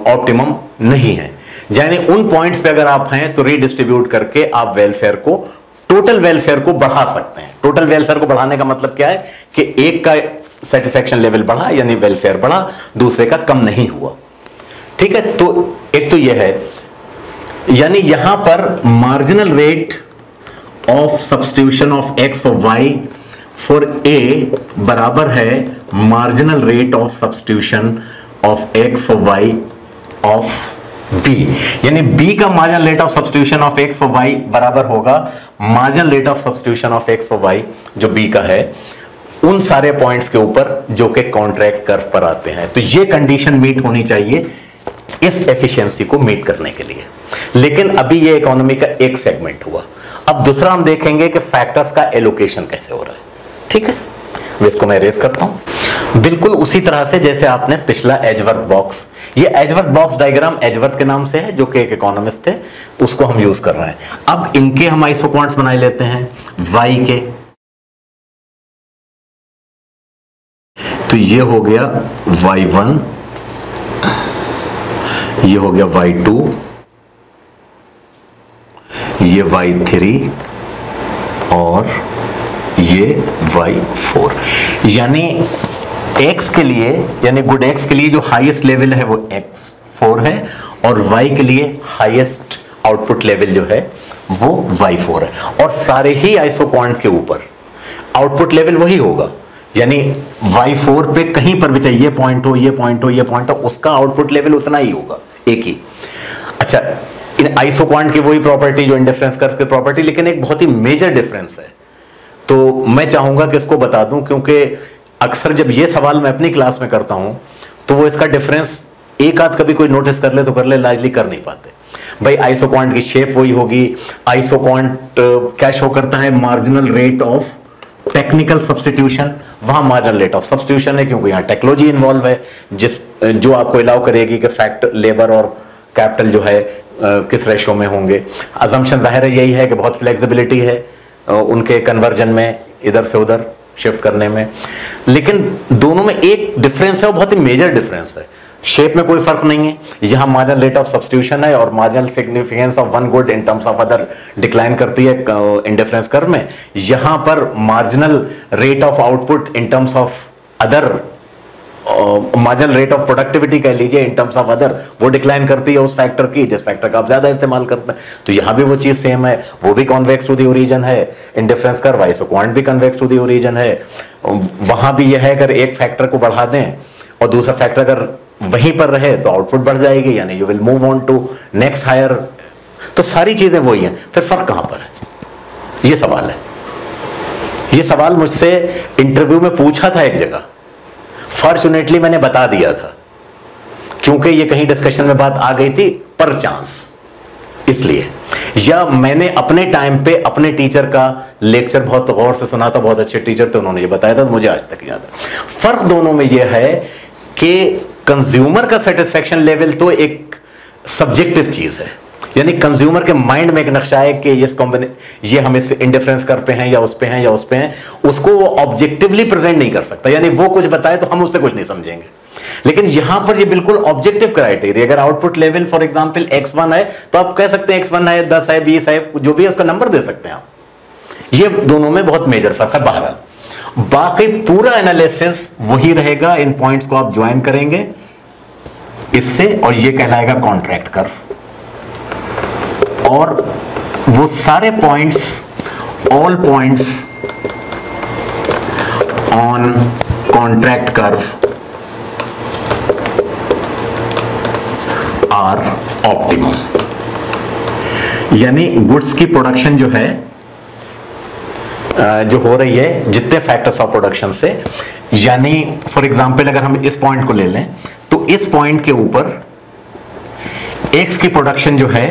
ऑप्टिमम नहीं है। यानी उन पॉइंट्स पे अगर आप हैं तो रीडिस्ट्रीब्यूट करके आप वेलफेयर को, टोटल वेलफेयर को बढ़ा सकते हैं। टोटल वेलफेयर को बढ़ाने का मतलब क्या है कि एक का सेटिस्फेक्शन लेवल बढ़ा यानी वेलफेयर बढ़ा, दूसरे का कम नहीं हुआ। ठीक है, तो एक तो यह है, यानी यहां पर marginal rate of substitution of X for Y for A बराबर है marginal rate of substitution of X for Y of B, यानी बी का marginal rate of substitution of X for Y बराबर होगा marginal rate of substitution of X for Y जो B का है, उन सारे पॉइंट्स के ऊपर जो कि कॉन्ट्रैक्ट कर्व पर आते हैं। तो ये कंडीशन मीट होनी चाहिए इस एफिशिएंसी को मीट करने के लिए। लेकिन अभी ये इकोनॉमी का एक सेगमेंट हुआ। अब दूसरा हम देखेंगे कि फैक्टर्स का एलोकेशन कैसे हो रहा है। ठीक है, इसको मैं रेज करता हूं बिल्कुल उसी तरह से जैसे आपने पिछला एजवर्थ बॉक्स, ये एजवर्थ बॉक्स डायग्राम एजवर्थ के नाम से है जो कि एक इकोनॉमिस्ट थे, उसको हम यूज कर रहे हैं। अब इनके हम आइसोक्वांट्स बना लेते हैं वाई के, तो ये हो गया y1, ये हो गया y2, ये y3 और ये y4। यानी x के लिए, यानी गुड x के लिए जो हाईएस्ट लेवल है वो x4 है, और y के लिए हाईएस्ट आउटपुट लेवल जो है वो y4 है। और सारे ही आइसोक्वांट के ऊपर आउटपुट लेवल वही होगा, यानी y4 पे कहीं पर भी चाहिए ये पॉइंट हो, ये पॉइंट हो, ये पॉइंट हो, उसका आउटपुट लेवल उतना ही होगा, एक ही। अच्छा, इन आइसोक्वांट की वही प्रॉपर्टी जो इंडिफरेंस कर्व की प्रॉपर्टी, लेकिन एक बहुत ही मेजर डिफरेंस है। तो मैं चाहूंगा कि इसको बता दूं, क्योंकि अक्सर जब ये सवाल मैं अपनी क्लास में करता हूं तो वो इसका डिफरेंस एक आध कभी कोई नोटिस कर ले तो कर ले, लार्जली कर नहीं पाते। भाई आइसोक्वांट की शेप वही होगी, आइसोक्वांट क्या शो करता है, marginal rate of technical substitution, वहां मार्जिनल रेट ऑफ सब्स्टिट्यूशन है क्योंकि यहां टेक्नोलॉजी इन्वॉल्व है जो आपको अलाउ करेगी कि फैक्ट लेबर और कैपिटल जो है किस रेशो में होंगे। अजम्पशन जाहिर है यही है कि बहुत फ्लेक्सिबिलिटी है उनके कन्वर्जन में, इधर से उधर शिफ्ट करने में। लेकिन दोनों में एक डिफरेंस है, वो बहुत ही मेजर डिफरेंस है। शेप में कोई फर्क नहीं है, यहां मार्जिनल रेट ऑफ सब्स्टिट्यूशन है और marginal significance of one good in terms of other decline करती है इंडिफरेंस कर्व में। यहां पर marginal rate of output in terms of other, marginal rate of productivity कह लीजिए इन टर्म्स ऑफ अदर, वो डिक्लाइन करती है उस फैक्टर की जिस फैक्टर का आप ज्यादा इस्तेमाल करते हैं। तो यहां भी वो चीज सेम है, वो भी कॉन्वेक्स टू द ओरिजिन है, इंडिफरेंस कर्व आइसोक्वांट भी कन्वेक्स टू द ओरिजिन है। वहां भी यह है अगर एक फैक्टर को बढ़ा दें और दूसरा फैक्टर अगर वहीं पर रहे तो आउटपुट बढ़ जाएगी, यानी you will move on to next higher. तो सारी चीजें वही हैं, फिर फर्क कहां पर है, ये सवाल है। ये सवाल मुझसे इंटरव्यू में पूछा था एक जगह, फॉर्चुनेटली मैंने बता दिया था क्योंकि ये कहीं डिस्कशन में बात आ गई थी पर चांस, इसलिए। या मैंने अपने टाइम पे अपने टीचर का लेक्चर बहुत गौर से सुना था, बहुत अच्छे टीचर थे, उन्होंने ये बताया था, तो मुझे आज तक याद है। फर्क दोनों में यह है कि कंज्यूमर का सेटिस्फेक्शन लेवल तो एक सब्जेक्टिव चीज है, यानी कंज्यूमर के माइंड में एक नक्शा है कि ये हम इस इंडिफरेंस कर पे हैं या उस पे हैं या उस पे हैं, उसको वो ऑब्जेक्टिवली प्रेजेंट नहीं कर सकता। यानी वो कुछ बताए तो हम उससे कुछ नहीं समझेंगे। लेकिन यहां पर ये बिल्कुल ऑब्जेक्टिव क्राइटेरिया, अगर output level for example x1 है तो आप कह सकते हैं x1 है, 10 है, 20 है, जो भी है उसका नंबर दे सकते हैं आप। ये दोनों में बहुत मेजर फर्क है। बहरहाल बाकी पूरा एनालिसिस वही रहेगा, इन पॉइंट्स को आप ज्वाइन करेंगे इससे, और ये कहलाएगा कॉन्ट्रैक्ट कर्व। और वो सारे points, all points on contract curve are optimum, यानी गुड्स की प्रोडक्शन जो है, जो हो रही है जितने फैक्टर्स ऑफ प्रोडक्शन से, यानी फॉर एग्जांपल अगर हम इस पॉइंट को ले लें तो इस पॉइंट के ऊपर एक्स की प्रोडक्शन जो है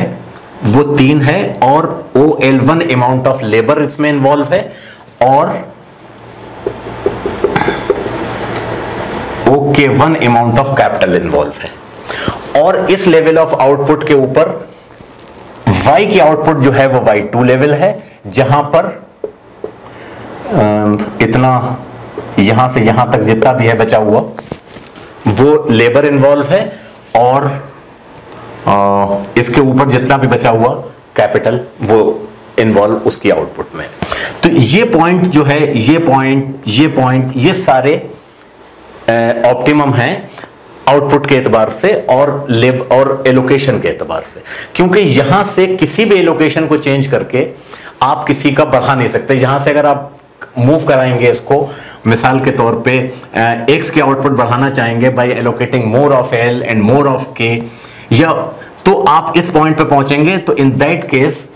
वो 3 है, और OL1 अमाउंट ऑफ लेबर इसमें इन्वॉल्व है, और OK1 amount of capital involve है। और इस लेवल ऑफ आउटपुट के ऊपर Y की आउटपुट जो है वो Y2 लेवल है, जहां पर इतना यहां से यहां तक जितना भी है बचा हुआ वो लेबर इन्वॉल्व है, और इसके ऊपर जितना भी बचा हुआ कैपिटल वो इन्वॉल्व उसकी आउटपुट में। तो ये पॉइंट जो है, ये पॉइंट ये सारे ऑप्टिमम हैं आउटपुट के एतबार से और एलोकेशन के एतबार से, क्योंकि यहां से किसी भी एलोकेशन को चेंज करके आप किसी का बढ़ा नहीं सकते। यहां से अगर आप मूव कराएंगे इसको, मिसाल के तौर पे एक्स की आउटपुट बढ़ाना चाहेंगे by allocating more of L and more of K, या तो आप इस पॉइंट पे पहुंचेंगे, तो इन दैट केस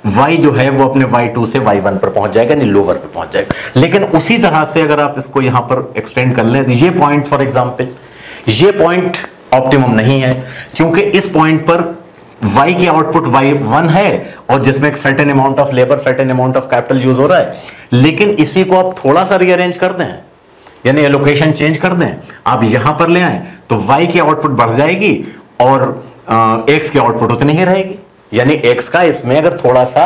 y जो है वो अपने y2 से y1 पर पहुंच जाएगा, यानी लोअर पर पहुंच जाएगा। लेकिन उसी तरह से अगर आप इसको यहां पर एक्सटेंड कर लें, तो ये पॉइंट फॉर एग्जांपल, ये पॉइंट ऑप्टिमम नहीं है, क्योंकि इस पॉइंट पर y की आउटपुट y1 है और जिसमें एक certain amount of labour, certain amount of capital use हो रहा है। लेकिन इसी को आप थोड़ा सा रीअरेंज कर दें, यानी एलोकेशन चेंज कर दें, आप यहां पर ले आए, तो y की आउटपुट बढ़ जाएगी और x की आउटपुट उतनी ही रहेगी। यानी x का इसमें अगर थोड़ा सा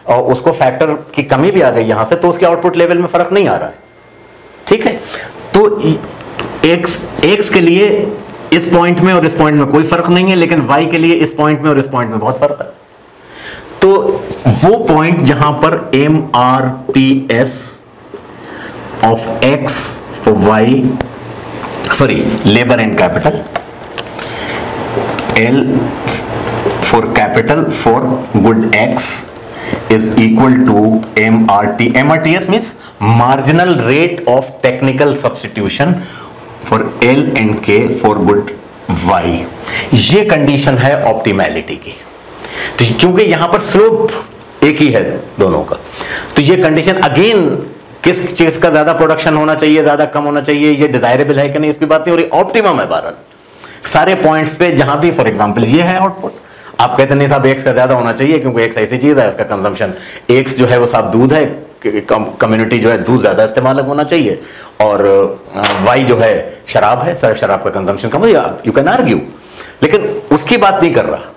उसको फैक्टर की कमी भी आ गई यहां से, तो उसके आउटपुट लेवल में फर्क नहीं आ रहा है। ठीक है, तो x के लिए इस पॉइंट में और इस पॉइंट में कोई फर्क नहीं है, लेकिन y के लिए इस पॉइंट में और इस पॉइंट में बहुत फर्क है। तो वो पॉइंट जहां पर MRTS of x for y, sorry labour and capital, L for capital for good X is equal to MRTS means marginal rate of technical substitution for L and K for good Y। ये condition है optimality की। तो क्योंकि यहां पर slope एक ही है दोनों का, तो ये कंडीशन अगेन किस चीज का ज्यादा प्रोडक्शन होना चाहिए, ज्यादा कम होना चाहिए, ये डिजायरेबल है कि नहीं, इसकी बात नहीं हो रही, ऑप्टिमम है। बहरहाल सारे पॉइंट्स पे जहां भी फॉर एग्जांपल ये है आउटपुट, आप कहते नहीं साहब एक्स का ज्यादा होना चाहिए क्योंकि एक्स ऐसी चीज है, इसका कंजम्पशन, एक्स जो है वो साहब दूध है, कम्युनिटी जो है दूध ज्यादा इस्तेमाल होना चाहिए, और वाई जो है शराब है, सर शराब का कंजम्पशन कम हो, यू कैन आर्ग्यू, लेकिन उसकी बात नहीं कर रहा।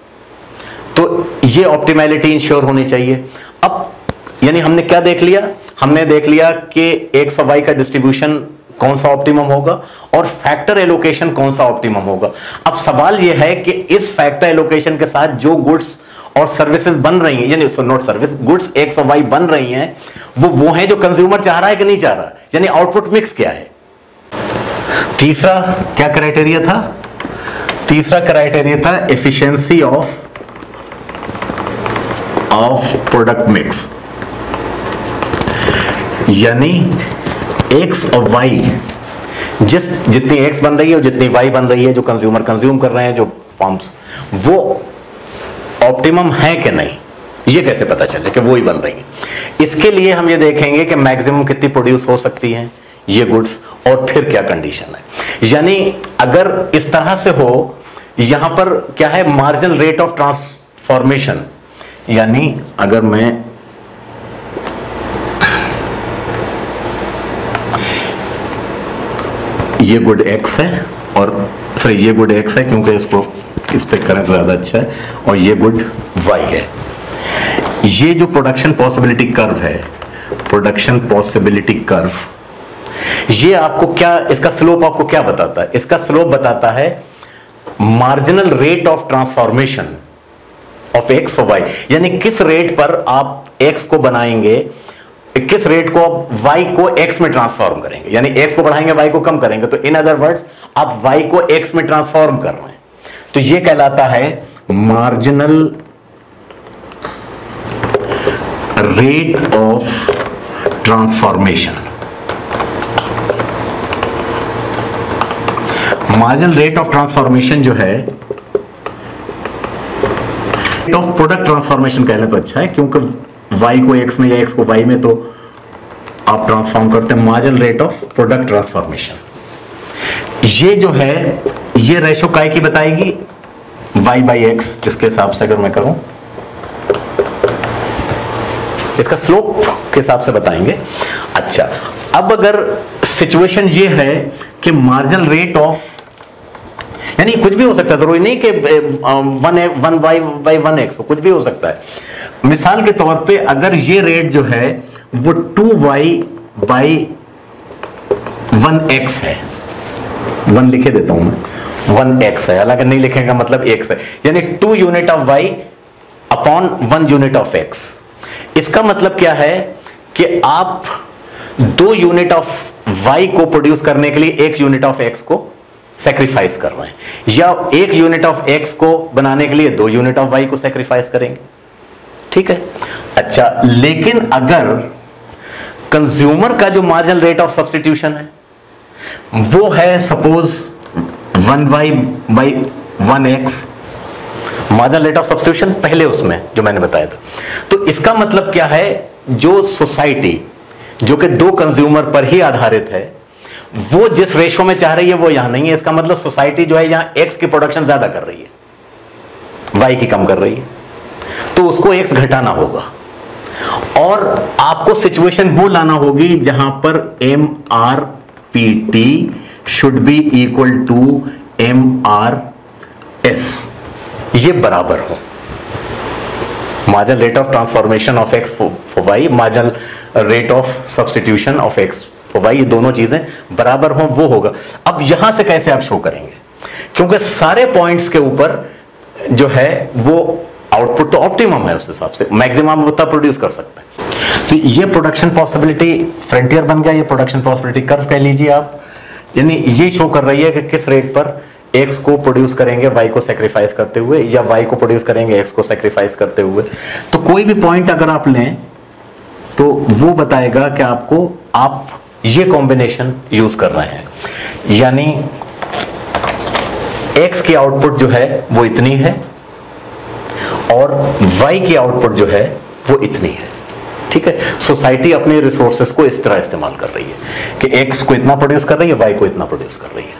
तो ये ऑप्टिमैलिटी इंश्योर होनी चाहिए। अब यानी हमने क्या देख लिया, हमने देख लिया कि एक्स और वाई का डिस्ट्रीब्यूशन कौन सा ऑप्टिमम होगा और फैक्टर एलोकेशन कौन सा ऑप्टिमम होगा। अब सवाल यह है कि इस फैक्टर एलोकेशन के साथ जो गुड्स और सर्विसेज बन रही हैं, यानी नॉट सर्विस, गुड्स एक्स और वाई बन रही हैं, वो हैं जो कंज्यूमर चाह रहा है कि नहीं चाह रहा, यानी आउटपुट मिक्स क्या है। तीसरा क्या क्राइटेरिया था, तीसरा क्राइटेरिया था एफिशिएंसी ऑफ प्रोडक्ट मिक्स, यानी एक्स और वाई, जितनी एक्स बन रही है और जितनी वाई बन रही है, जो कंज्यूमर कंज्यूम कर रहे हैं, जो फॉर्म्स, वो ऑप्टिमम है कि नहीं, ये कैसे पता चले कि वो ही बन रही है। इसके लिए हम ये देखेंगे कि मैक्सिमम कितनी प्रोड्यूस हो सकती हैं ये गुड्स, और फिर क्या कंडीशन है। यानी अगर इस तरह से हो, यहां पर क्या है, मार्जिनल रेट ऑफ ट्रांसफॉर्मेशन, यानी अगर मैं ये गुड एक्स है, और सॉरी ये गुड एक्स है क्योंकि इसको इस पे करें तो ज्यादा अच्छा है, और ये गुड वाई है। ये जो प्रोडक्शन पॉसिबिलिटी कर्व है, प्रोडक्शन पॉसिबिलिटी कर्व, ये आपको क्या, इसका स्लोप आपको क्या बताता है, इसका स्लोप बताता है marginal rate of transformation of x और वाई, यानी किस रेट पर आप एक्स को बनाएंगे, किस रेट को आप y को x में ट्रांसफॉर्म करेंगे, यानी x को बढ़ाएंगे y को कम करेंगे, तो इन अदर वर्ड्स आप y को x में ट्रांसफॉर्म कर रहे हैं, तो ये कहलाता है marginal rate of transformation. Marginal rate of transformation जो है, रेट ऑफ प्रोडक्ट ट्रांसफॉर्मेशन कहने तो अच्छा है, क्योंकि y को x में या x को y में तो आप ट्रांसफॉर्म करते हैं। Marginal rate of product transformation, ये जो है ये रेशो काय की बताएगी, y बाई एक्स। इसके हिसाब से अगर मैं करूं, इसका स्लोप के हिसाब से बताएंगे। अच्छा, अब अगर सिचुएशन ये है कि मार्जिनल रेट ऑफ, यानी कुछ भी हो सकता है, जरूरी नहीं कि 1y/1x हो, कुछ भी हो सकता है। मिसाल के तौर पे अगर ये रेट जो है वो 2y/1x है, 1 लिखे देता हूं मैं, 1x है, हालांकि नहीं लिखेगा मतलब x है, यानी 2 unit of y upon 1 unit of x। इसका मतलब क्या है कि आप 2 यूनिट ऑफ y को प्रोड्यूस करने के लिए 1 यूनिट ऑफ x को सैक्रिफाइस कर रहे हैं, या 1 यूनिट ऑफ x को बनाने के लिए 2 यूनिट ऑफ y को सैक्रिफाइस करेंगे, ठीक है। अच्छा, लेकिन अगर कंज्यूमर का जो मार्जिनल रेट ऑफ सब्स्टिट्यूशन है वो है suppose 1y/1x, marginal rate of substitution पहले उसमें जो मैंने बताया था, तो इसका मतलब क्या है, जो सोसाइटी जो कि 2 कंज्यूमर पर ही आधारित है, वो जिस रेशो में चाह रही है वो यहां नहीं है। इसका मतलब सोसाइटी जो है यहां x की प्रोडक्शन ज्यादा कर रही है, y की कम कर रही है, तो उसको x घटाना होगा, और आपको सिचुएशन वो लाना होगी जहां पर MRPT should be equal to MRS, ये बराबर हो। Marginal rate of transformation of x for y, marginal rate of substitution of x for y, ये दोनों चीजें बराबर हो, वो होगा। अब यहां से कैसे आप शो करेंगे, क्योंकि सारे पॉइंट्स के ऊपर जो है वो आउटपुट तो ऑप्टिमम है, उस हिसाब से मैक्सिमम उतना प्रोड्यूस कर सकते हैं। तो ये प्रोडक्शन पॉसिबिलिटी फ्रंटियर बन गया, ये प्रोडक्शन पॉसिबिलिटी कर्व कह लीजिए आप, यानी ये शो कर रही है कि किस रेट पर x को प्रोड्यूस करेंगे y को सैक्रिफाइस करते हुए, या y को प्रोड्यूस करेंगे x को सैक्रिफाइस करते हुए। तो कोई भी पॉइंट अगर आप लें तो वो बताएगा कि आपको आप ये कॉम्बिनेशन यूज कर रहे हैं, यानी x की आउटपुट जो है वो इतनी है और y की आउटपुट जो है वो इतनी है, ठीक है। सोसाइटी अपने रिसोर्सेस को इस तरह इस्तेमाल कर रही है कि x को इतना प्रोड्यूस कर रही है, y को इतना प्रोड्यूस कर रही है,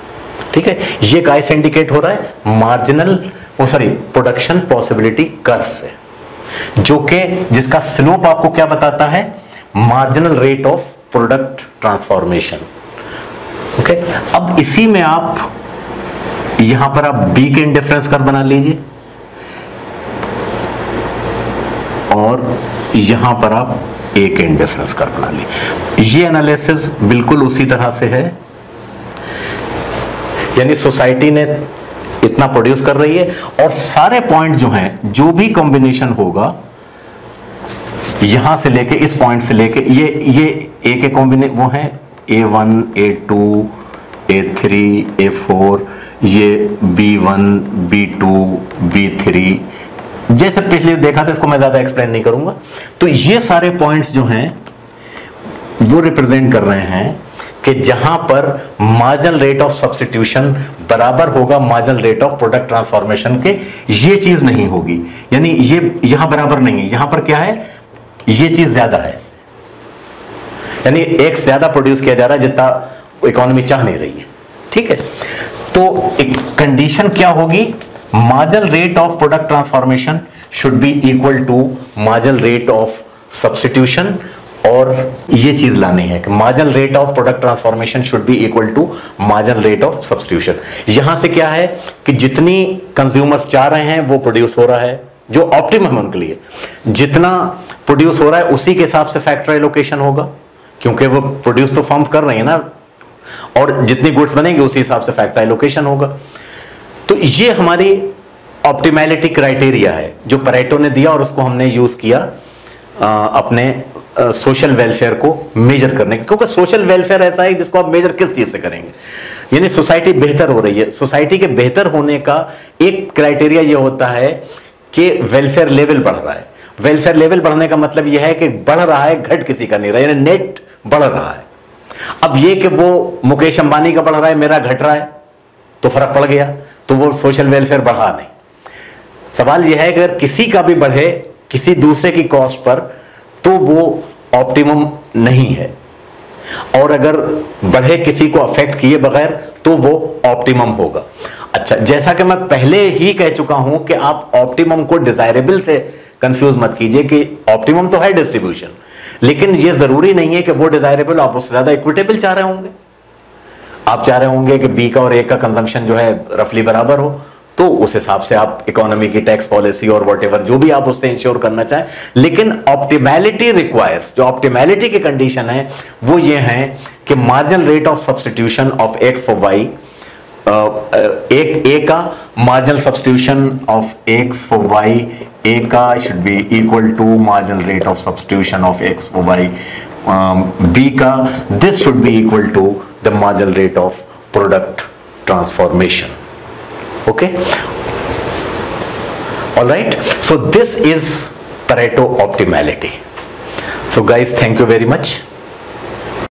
ठीक है। ये काय से इंडिकेट हो रहा है, प्रोडक्शन पॉसिबिलिटी कर्व से, जो कि जिसका स्लोप आपको क्या बताता है, marginal rate of product transformation, okay. अब इसी में आप यहां पर आप B के इंडिफरेंस कर्व बना लीजिए और यहां पर आप A के इंडिफरेंस कर्व बना लीजिए। ये एनालिसिस बिल्कुल उसी तरह से है, यानी सोसाइटी ने इतना प्रोड्यूस कर रही है और सारे पॉइंट जो हैं, जो भी कॉम्बिनेशन होगा यहां से लेके इस पॉइंट से लेके ये A के कॉम्बिनेशन वो हैं A1, A2, A3, A4, ये B1, B2, B3, जैसे पिछले देखा था, इसको मैं ज्यादा एक्सप्लेन नहीं करूंगा। तो ये सारे पॉइंट्स जो हैं वो रिप्रेजेंट कर रहे हैं कि जहां पर मार्जिनल रेट ऑफ सब्स्टिट्यूशन बराबर होगा marginal rate of product transformation के, ये चीज नहीं होगी, यानी ये यहां बराबर नहीं है, यहां पर क्या है, ये चीज ज्यादा है, यानी x ज्यादा प्रोड्यूस किया जा रहा है जितना इकोनॉमी चाह नहीं रही है, ठीक है। तो एक कंडीशन क्या होगी, marginal rate of product transformation should be equal to marginal rate of substitution, और ये चीज लानी है कि marginal rate of product transformation should be equal to marginal rate of substitution. यहां से क्या है कि जितनी कंज्यूमर्स चाह रहे हैं वो प्रोड्यूस हो रहा है, जो ऑप्टिमम है उनके लिए, जितना प्रोड्यूस हो रहा है उसी के हिसाब से फैक्टर एलोकेशन होगा, क्योंकि वो प्रोड्यूस तो फर्म कर रही है ना, और जितनी गुड्स बनेंगे उसी हिसाब से फैक्टर एलोकेशन होगा। तो ये हमारी ऑप्टिमैलिटी क्राइटेरिया है जो परेटो ने दिया और उसको हमने यूज किया अपने सोशल वेलफेयर को मेजर करने का, क्योंकि सोशल वेलफेयर ऐसा है जिसको आप मेजर किस चीज से करेंगे, यानी सोसाइटी बेहतर हो रही है। सोसाइटी के बेहतर होने का एक क्राइटेरिया ये होता है कि वेलफेयर लेवल बढ़ रहा है। वेलफेयर लेवल बढ़ने का मतलब यह है कि बढ़ रहा है, घट किसी का नहीं रहा, यानी नेट बढ़ रहा है। अब ये कि वो मुकेश अंबानी का बढ़ रहा है, मेरा घट रहा है, तो फर्क पड़ गया, तो वो सोशल वेलफेयर बढ़ा नहीं। सवाल यह है कि अगर किसी का भी बढ़े किसी दूसरे की कॉस्ट पर, तो वो ऑप्टिमम नहीं है, और अगर बढ़े किसी को अफेक्ट किए बगैर, तो वो ऑप्टिमम होगा। अच्छा, जैसा कि मैं पहले ही कह चुका हूं कि आप ऑप्टिमम को डिजायरेबल से कंफ्यूज मत कीजिए, कि ऑप्टिमम तो है डिस्ट्रीब्यूशन, लेकिन यह जरूरी नहीं है कि वो डिजायरेबल आप उससे ज्यादा इक्विटेबल चाह रहे होंगे। आप चाह रहे होंगे कि बी का और ए का कंजम्पशन जो है रफली बराबर हो, तो उस हिसाब से आप इकोनॉमी की टैक्स पॉलिसी और व्हाटएवर जो भी आप उससे इंश्योर करना चाहें, लेकिन ऑप्टिमैलिटी रिक्वायर्स, जो ऑप्टिमैलिटी की कंडीशन है वो ये है कि marginal rate of substitution of X for Y, एक ए का marginal substitution of X for Y, A का should be equal to marginal rate of substitution of X for Y, B का this should be equal to the marginal rate of product transformation. Okay, all right, so this is Pareto optimality. So guys, thank you very much.